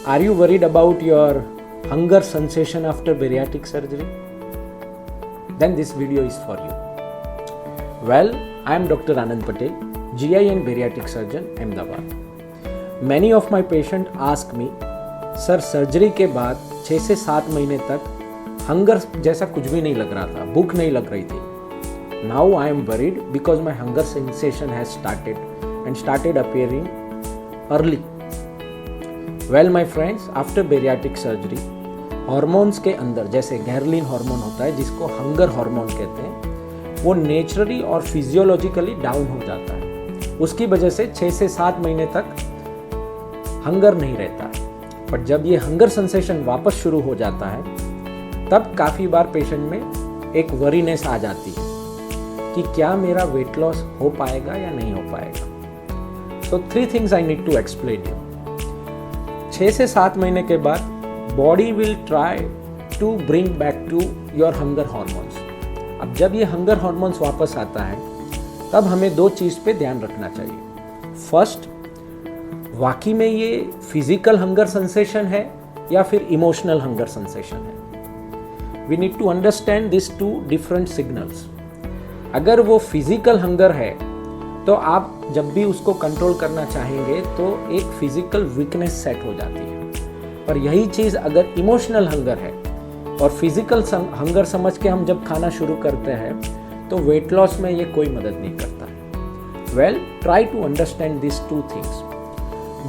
Are you worried about your hunger sensation after bariatric surgery? Then this video is for you. Well, I am Dr. Anand Patel, GI and bariatric surgeon, Ahmedabad. Many of my patients ask me, sir surgery के बाद 6 से 7 महीने तक hunger जैसा कुछ भी नहीं लग रहा था, भूख नहीं लग रही थी. Now I am worried because my hunger sensation has started appearing early. Well my friends, after bariatric surgery, hormones के अंदर जैसे गैरलिन हार्मोन होता है जिसको हंगर हार्मोन कहते हैं, वो नेचुरली और फिजियोलॉजिकली डाउन हो जाता है. उसकी वजह से 6 से 7 महीने तक हंगर नहीं रहता है. बट जब ये हंगर सेंसेशन वापस शुरू हो जाता है तब काफ़ी बार पेशेंट में एक वरीनेस आ जाती है कि क्या मेरा वेट लॉस हो पाएगा या नहीं हो पाएगा. So 3 things I need to explain you. 6 से 7 महीने के बाद body will try to bring back to your hunger hormones. अब जब ये हंगर हार्मोन्स वापस आता है तब हमें 2 चीज़ पे ध्यान रखना चाहिए. फर्स्ट, वाकई में ये फिजिकल हंगर सेंसेशन है या फिर इमोशनल हंगर सेंसेशन है. We need to understand this 2 different signals. अगर वो फिजिकल हंगर है तो आप जब भी उसको कंट्रोल करना चाहेंगे तो एक फिजिकल वीकनेस सेट हो जाती है. पर यही चीज़ अगर इमोशनल हंगर है और फिजिकल हंगर समझ के हम जब खाना शुरू करते हैं तो वेट लॉस में ये कोई मदद नहीं करता. Well, try to understand this 2 things.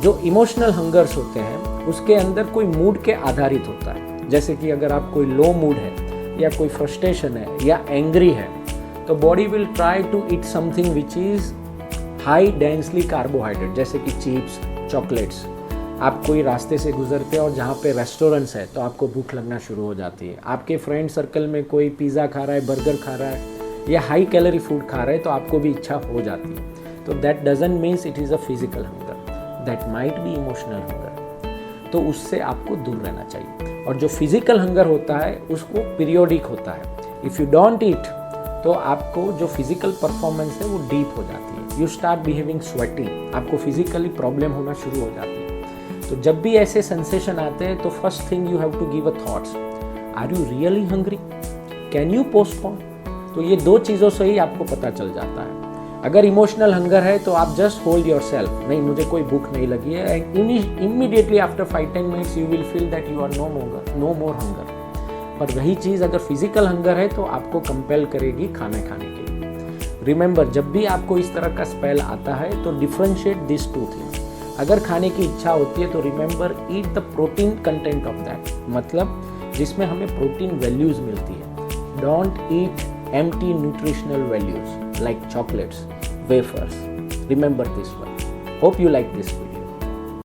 जो इमोशनल हंगर्स होते हैं उसके अंदर कोई मूड के आधारित होता है. जैसे कि अगर आप कोई लो मूड है या कोई फ्रस्ट्रेशन है या एंग्री है तो body will try to eat something which is high densely carbohydrate, जैसे कि चिप्स, चॉकलेट्स. आप कोई रास्ते से गुजरते हैं और जहाँ पे रेस्टोरेंट्स है तो आपको भूख लगना शुरू हो जाती है. आपके फ्रेंड सर्कल में कोई पिज़्ज़ा खा रहा है, बर्गर खा रहा है या हाई कैलोरी फूड खा रहा है तो आपको भी इच्छा हो जाती है. तो that doesn't means it is a physical hunger, that might be emotional hunger. तो उससे आपको दूर रहना चाहिए. और जो फिजिकल हंगर होता है उसको पीरियोडिक होता है. इफ़ यू डोंट ईट तो आपको जो फिजिकल परफॉर्मेंस है वो डीप हो जाती है. यू स्टार्ट बिहेविंग स्वेटी, आपको फिजिकली प्रॉब्लम होना शुरू हो जाती है. तो जब भी ऐसे सेंसेशन आते हैं तो first thing you have to give a thoughts. Are you really hungry? Can you postpone? तो ये 2 चीज़ों से ही आपको पता चल जाता है. अगर इमोशनल हंगर है तो आप जस्ट होल्ड योर सेल्फ, नहीं मुझे कोई भूख नहीं लगी है, and immediately after 5-10 minutes you will feel that you are no more hunger. पर वही चीज़ अगर फिजिकल हंगर है तो आपको कंपेल करेगी खाने के लिए. रिमेंबर, जब भी आपको इस तरह का स्पेल आता है तो डिफ्रेंशिएट दिस 2 थिंग्स. अगर खाने की इच्छा होती है तो remember eat the protein content of that, मतलब जिसमें हमें प्रोटीन वैल्यूज मिलती है. Don't eat empty nutritional values like chocolates, wafers. Remember this one. Hope you like this video.